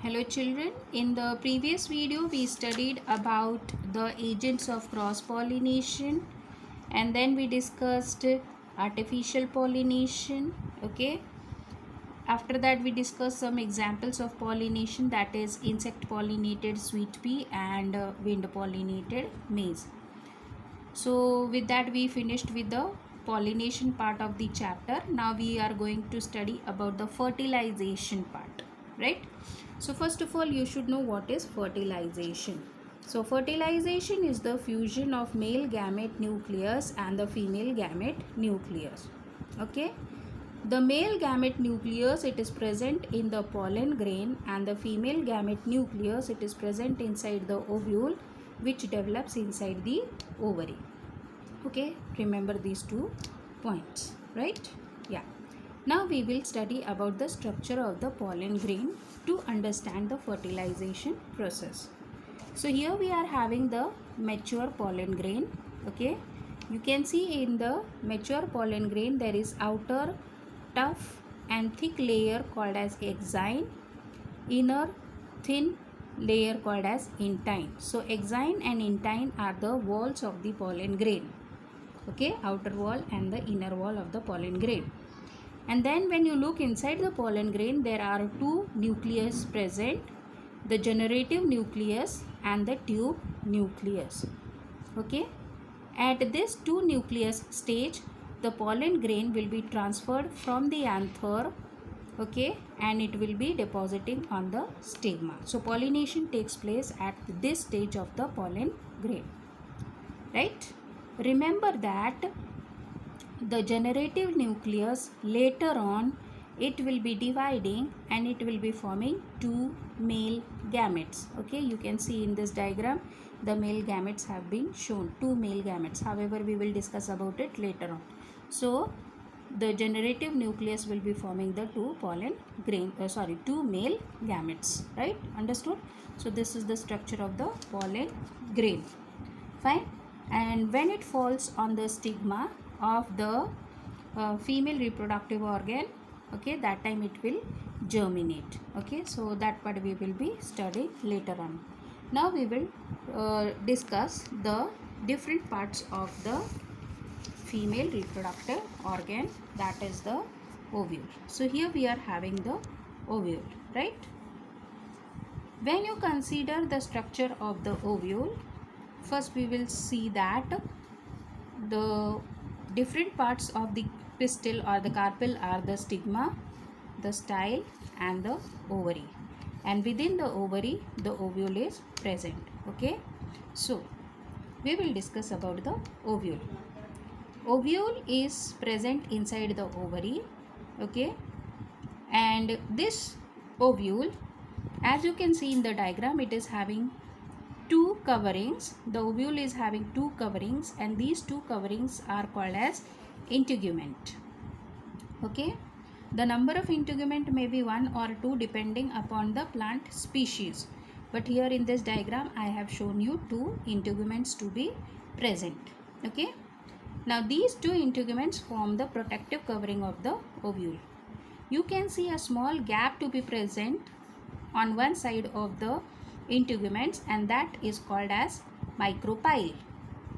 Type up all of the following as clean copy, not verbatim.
Hello children, in the previous video we studied about the agents of cross pollination and then we discussed artificial pollination. Okay, after that we discussed some examples of pollination, that is insect pollinated sweet pea and wind pollinated maize. So with that we finished with the pollination part of the chapter. Now we are going to study about the fertilization part, right? So first of all you should know what is fertilization. So fertilization is the fusion of male gamete nucleus and the female gamete nucleus. Okay, the male gamete nucleus, it is present in the pollen grain, and the female gamete nucleus, it is present inside the ovule which develops inside the ovary. Okay, remember these 2 points, right? Yeah, now we will study about the structure of the pollen grain to understand the fertilization process. So here we are having the mature pollen grain. Okay, you can see in the mature pollen grain there is outer tough and thick layer called as exine, inner thin layer called as intine. So exine and intine are the walls of the pollen grain. Okay, outer wall and the inner wall of the pollen grain. And then when you look inside the pollen grain, there are 2 nucleus present, the generative nucleus and the tube nucleus. Okay, at this 2 nucleus stage, the pollen grain will be transferred from the anther, okay, and it will be depositing on the stigma. So pollination takes place at this stage of the pollen grain, right? Remember that the generative nucleus later on it will be dividing and it will be forming 2 male gametes. Okay, you can see in this diagram the male gametes have been shown, 2 male gametes. However, we will discuss about it later on. So the generative nucleus will be forming the 2 pollen grain 2 male gametes, right? Understood? So this is the structure of the pollen grain. Fine. And when it falls on the stigma of the female reproductive organ, okay, that time it will germinate. Okay, so that part we will be studying later on. Now we will discuss the different parts of the female reproductive organ, that is the ovule. So here we are having the ovule, right? When you consider the structure of the ovule, first we will see that the different parts of the pistil or the carpel are the stigma, the style and the ovary, and within the ovary the ovule is present. Okay, so we will discuss about the ovule. Ovule is present inside the ovary. Okay, and this ovule, as you can see in the diagram, it is having 2 coverings. The ovule is having 2 coverings and these 2 coverings are called as integument. Okay, the number of integument may be 1 or 2 depending upon the plant species, but here in this diagram I have shown you 2 integuments to be present. Okay, now these 2 integuments form the protective covering of the ovule. You can see a small gap to be present on one side of the integuments, and that is called as micropyle.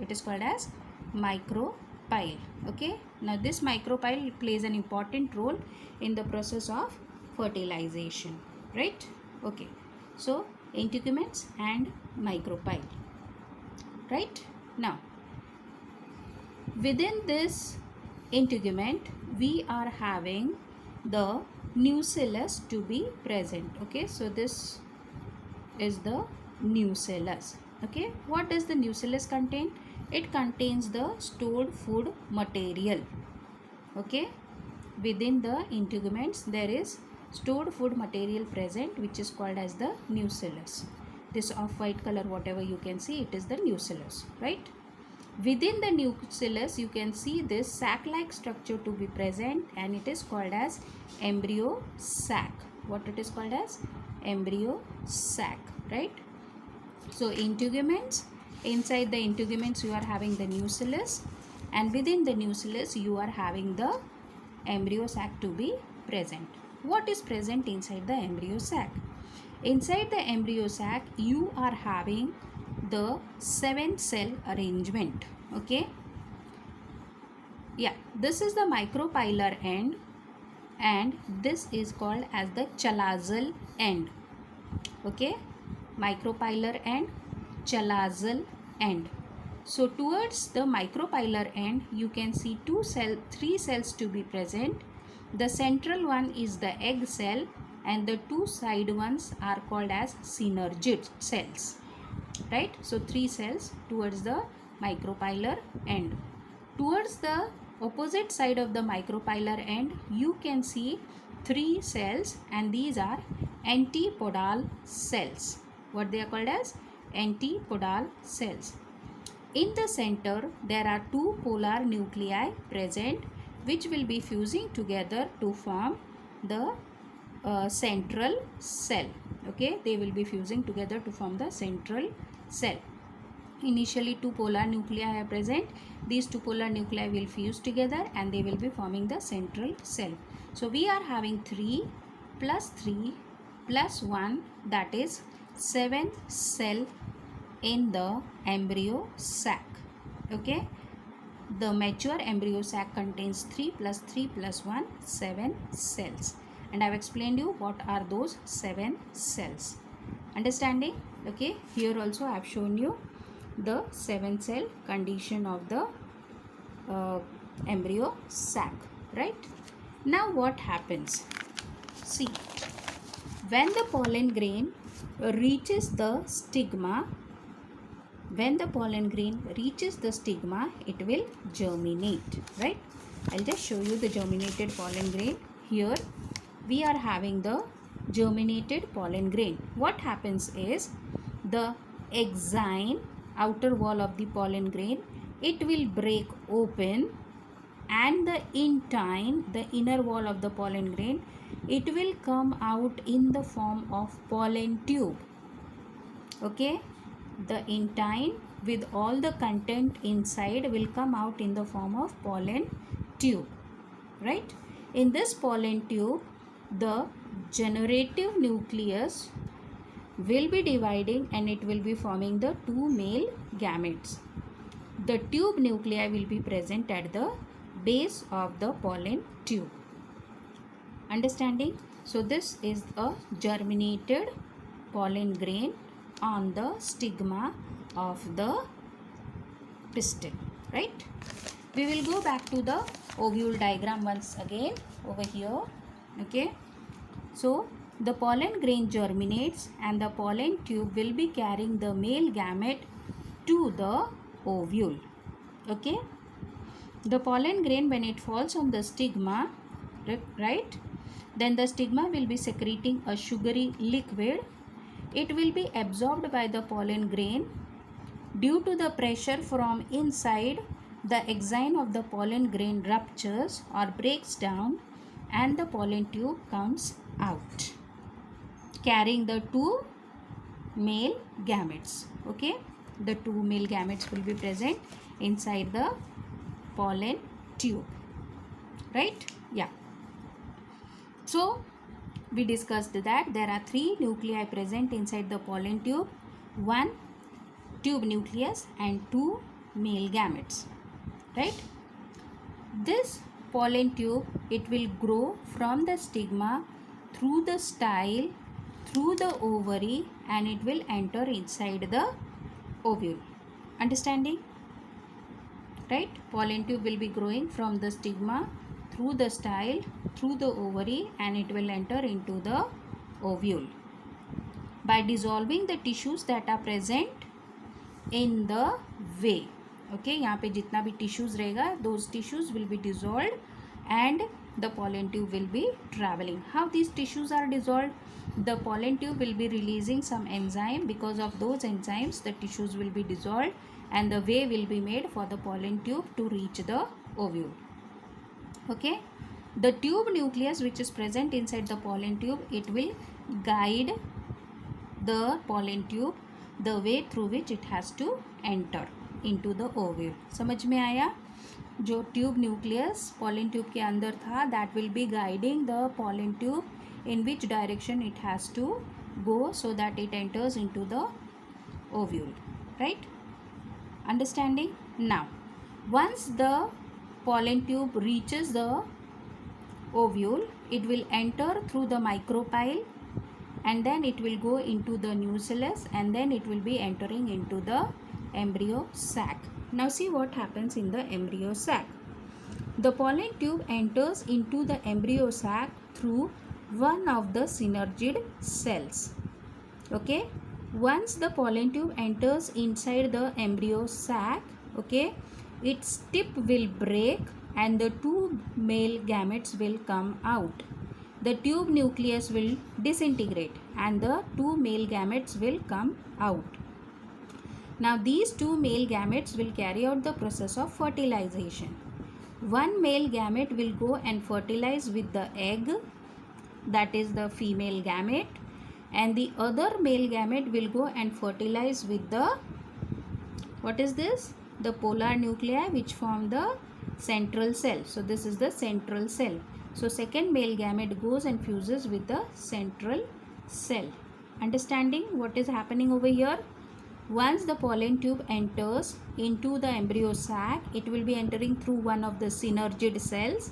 It is called as micropyle. Okay, now this micropyle plays an important role in the process of fertilization, right? Okay, so integuments and micropyle, right? Now within this integument we are having the nucellus to be present. Okay, so this is the nucellus. Okay, what does the nucellus contain? It contains the stored food material. Okay, within the integuments there is stored food material present, which is called as the nucellus. This off-white color, whatever you can see, it is the nucellus, right? Within the nucellus you can see this sac-like structure to be present, and it is called as embryo sac. What it is called as? Embryo sac, right? So integuments, inside the integuments you are having the nucellus, and within the nucellus you are having the embryo sac to be present. What is present inside the embryo sac? Inside the embryo sac, you are having the 7-cell arrangement. Okay. Yeah, this is the micropylar end, and this is called as the chalazal end. Okay, micropylar end, chalazal end. So towards the micropylar end, you can see three cells to be present. The central one is the egg cell, and the two side ones are called as synergid cells. Right? So three cells towards the micropylar end. Towards the opposite side of the micropylar end, you can see three cells, and these are antipodal cells. What they are called as? Antipodal cells. In the center, there are two polar nuclei present, which will be fusing together to form the central cell. Okay, they will be fusing together to form the central cell. Initially, two polar nuclei are present. These two polar nuclei will fuse together and they will be forming the central cell. So we are having 3 plus 1, that is 7 cell in the embryo sac. Okay, the mature embryo sac contains 3 plus 3 plus 1, 7 cells, and I have explained you what are those 7 cells. Understanding? Okay, here also I have shown you the 7-cell condition of the embryo sac. Right? Now what happens? See, when the pollen grain reaches the stigma, it will germinate. Right? I'll just show you the germinated pollen grain. Here we are having the germinated pollen grain. What happens is, the exine, outer wall of the pollen grain, it will break open, and the intine, the inner wall of the pollen grain, it will come out in the form of pollen tube. Okay, the intine with all the content inside will come out in the form of pollen tube. Right? In this pollen tube, the generative nucleus will be dividing, and it will be forming the two male gametes. The tube nuclei will be present at the base of the pollen tube. Understanding? So this is a germinated pollen grain on the stigma of the pistil. Right? We will go back to the ovule diagram once again over here. Okay, so the pollen grain germinates, and the pollen tube will be carrying the male gamete to the ovule. Okay, the pollen grain, when it falls on the stigma, right, then the stigma will be secreting a sugary liquid. It will be absorbed by the pollen grain. Due to the pressure from inside, the exine of the pollen grain ruptures or breaks down, and the pollen tube comes out, carrying the two male gametes. Okay, the two male gametes will be present inside the pollen tube. Right? Yeah. So we discussed that there are 3 nuclei present inside the pollen tube, 1 tube nucleus and 2 male gametes. Right? This pollen tube, it will grow from the stigma through the style, through the ovary, and it will enter inside the ovule. Understanding? Right? Pollen tube will be growing from the stigma through the style, through the ovary, and it will enter into the ovule. By dissolving the tissues that are present in the way. Okay, यहाँ पे जितना भी tissues रहेगा, those tissues will be dissolved and the pollen tube will be traveling. How these tissues are dissolved? The pollen tube will be releasing some enzyme. Because of those enzymes, the tissues will be dissolved and the way will be made for the pollen tube to reach the ovule. Okay, the tube nucleus which is present inside the pollen tube, it will guide the pollen tube the way through which it has to enter into the ovule. समझ में आया? जो tube nucleus pollen tube के अंदर था, that will be guiding the pollen tube in which direction it has to go so that it enters into the ovule, right? Understanding? Now, once the pollen tube reaches the ovule, it will enter through the micropyle and then it will go into the nucellus and then it will be entering into the embryo sac. Now see what happens in the embryo sac. The pollen tube enters into the embryo sac through one of the synergid cells. Okay, once the pollen tube enters inside the embryo sac, okay, its tip will break and the two male gametes will come out. The tube nucleus will disintegrate and the two male gametes will come out. Now these two male gametes will carry out the process of fertilization. One male gamete will go and fertilize with the egg, that is the female gamete, and the other male gamete will go and fertilize with the, what is this? The polar nuclei which form the central cell. So this is the central cell. So second male gamete goes and fuses with the central cell. Understanding what is happening over here? Once the pollen tube enters into the embryo sac, it will be entering through one of the synergid cells.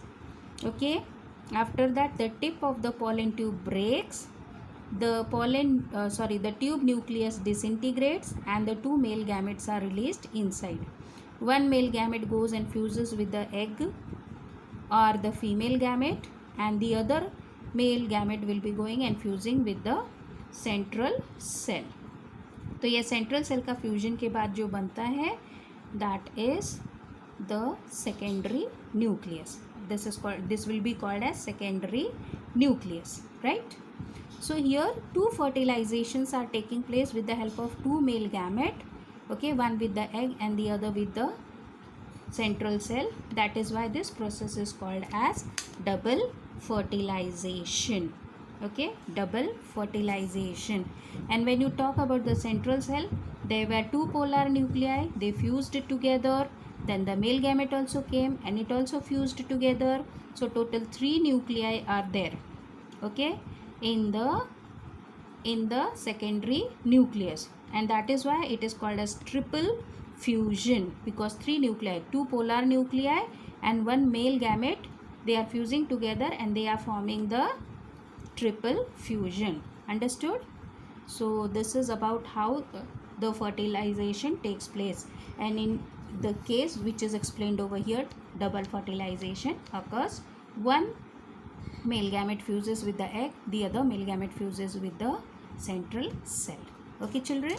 Okay, after that the tip of the pollen tube breaks, the tube nucleus disintegrates and the two male gametes are released inside. One male gamete goes and fuses with the egg or the female gamete and the other male gamete will be going and fusing with the central cell. तो ये central cell का fusion के बाद जो बनता है that is the secondary nucleus. This will be called as secondary nucleus, right? So here two fertilizations are taking place with the help of two male gamete, okay, one with the egg and the other with the central cell. That is why this process is called as double fertilization. Okay, double fertilization. And when you talk about the central cell, there were two polar nuclei, they fused together, then the male gamete also came and it also fused together. So total 3 nuclei are there, okay, in the secondary nucleus, and that is why it is called as triple fusion, because 3 nuclei, 2 polar nuclei and 1 male gamete, they are fusing together and they are forming the triple fusion. Understood? So this is about how the fertilization takes place, and in the case which is explained over here, double fertilization occurs. One male gamete fuses with the egg, the other male gamete fuses with the central cell. Okay children.